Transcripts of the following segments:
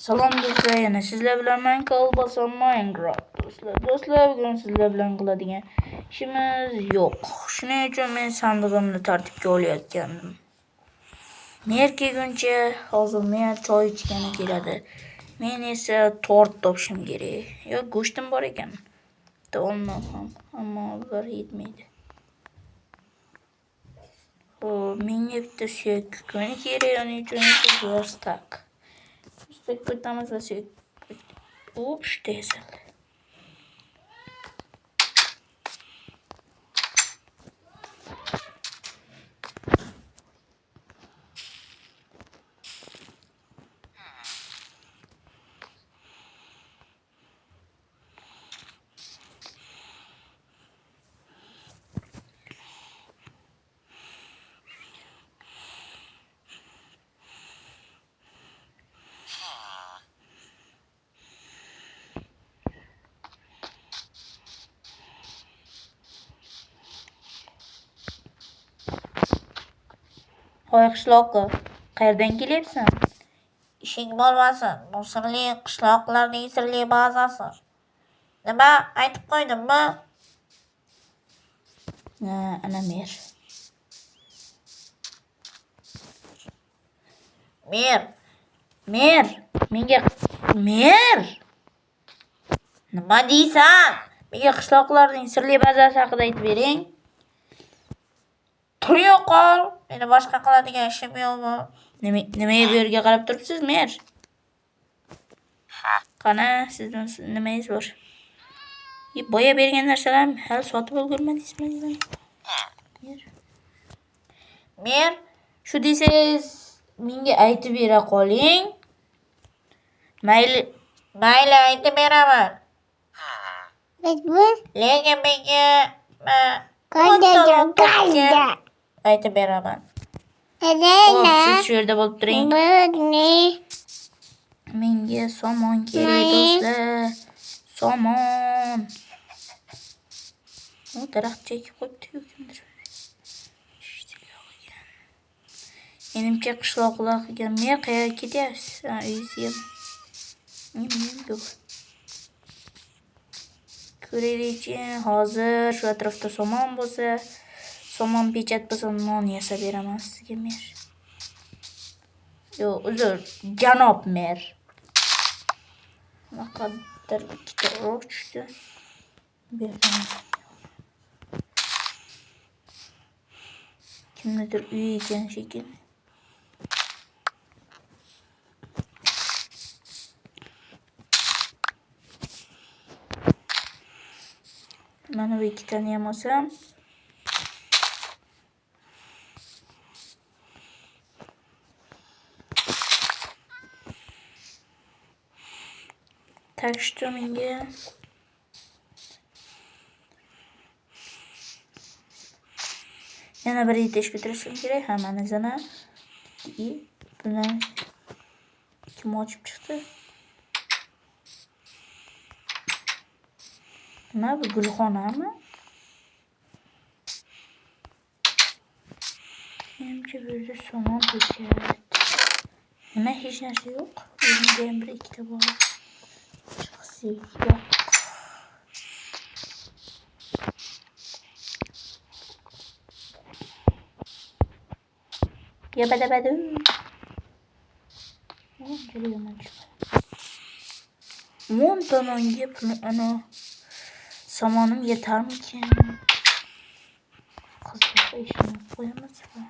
Salom do'stlar, yana sizlar bilan men Kolbasa Minecraft do'stlar. Bugun sizlar bilan qiladigan ishimiz yo'q. Shuning uchun men sandig'imni tartibga olayotgandim. Mer kelguncha hozir men choy ichgani keladi. Men esa tort topishim kerak. Yo'q, go'shtim bor ekan. Taomman ham, ammo bir yetmaydi. Menga bitta suyak kukuni kerak, uning uchun esa verstak. Üstteki kutlamız ve suyak. Ups, değil. Hoy qishloqi, qayerdan kelyapsan? Ishing bo'lmasin, bu sirli qishloqlarning sirli bazasi. Nima aytib qo'ydimmi? Ana mer. Menga mer. Nima deysan? Menga qishloqlarning sirli bazasi haqida aytib bering. Tur yo'qol. Meni boshqa qiladigan ishim yo'qmi? Nimaga bu yerga qarab turibsiz, mer? Qana, sizdan nimangiz bor? Boya bergan narsalarni hali sotib ulgurmadingizmi? Mer, shu desangiz menga aytib bera qoling. Mayli aytib beraman. Lekin menga aytib beraman. Siz shu yerda bo'lib turing. Menga somon kerak do'stlar. Somon. U daraxt chekib qo'yibdi-ku kimdir. Menimcha qishloqlarga men qayerga ketyapsiz? Uyingizga. Yo'q. Ko'raylikchi, hozir shu atrofda somon bo'lsa, somon pechat bo'lsa, non yasab beraman sizga, mer. Yo'q, uzr, janob mer. Naqadar ikkita urug' tushdi. Berdim. Kimnidir uyi ekan shekilli. Mana bu ikkitani ham olsam. Так что menga yana bir itish ko'tarishim kerak. Mana zana. Buni kim ochib chiqdi? Nima bu, gulxonami? Menimcha bu yerda somon pechat. Nima, hech narsa yo'q? Elimda ham bir ikkita bor. Yo'q. Yabadabadu. Juda yomon chiqdi. 10 ta nonga ana somonim yetarmikan? Qizlar ishini qo'yamizmi?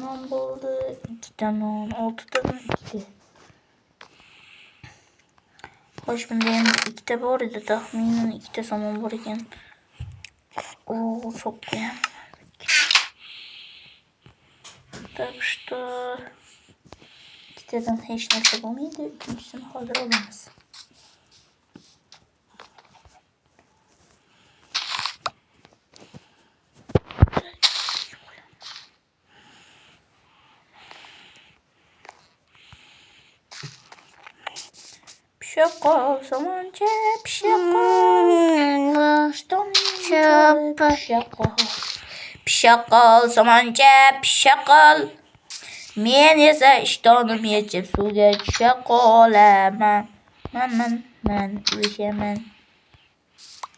Non bo'ldi, 2 ta non, 6 ta non, 2 ta. Xo'sh, bunda ham 2 ta bor edi, taxminan 2 ta somon bor ekan. Sopgan. Так что 2 tadan hech narsa bo'lmaydi, 3-sini hozir olamiz. Пшякал, самонче, пшякал. Что мне пшякал? pishaqil, somoncha pishaqil. Men esa ishtonim yechib suvga tusha qolaman. Man o'shaman.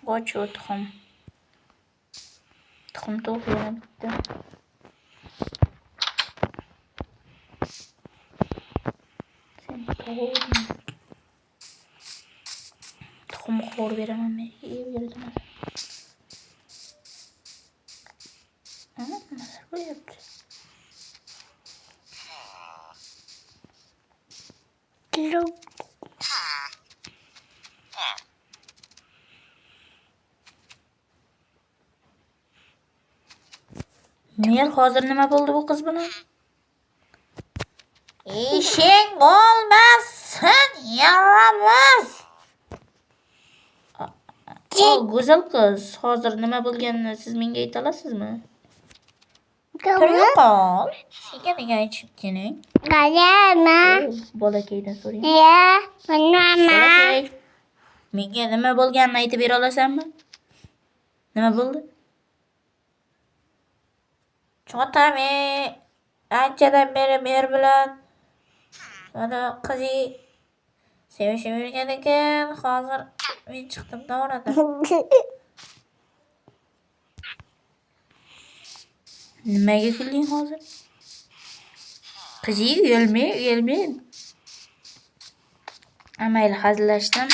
Qoch tuxum. Tuxum to'g'ri bitta. Sen to'g'ri. Tuxum xor beraman men. Berdim. Nimalar bo'lyapti? Mer hozir nima bo'ldi bu qiz bilan? Ishing bo'lmasin, yaramaz. Go'zal qiz, hozir nima bo'lganini siz menga ayta olasizmi? Turga qol. Senga nega aytishib keling? Bolakaydan so'rayman. Bolakay, menga nima bo'lganini aytib bera olasanmi? Nima bo'ldi? Chotami anchadan beri mer bilan mana qizi sevishib yurgan ekan. Hozir men chiqdim davradan. Nimaga kulding hozir? Qizi uyalmang. Amayli hazillashdim.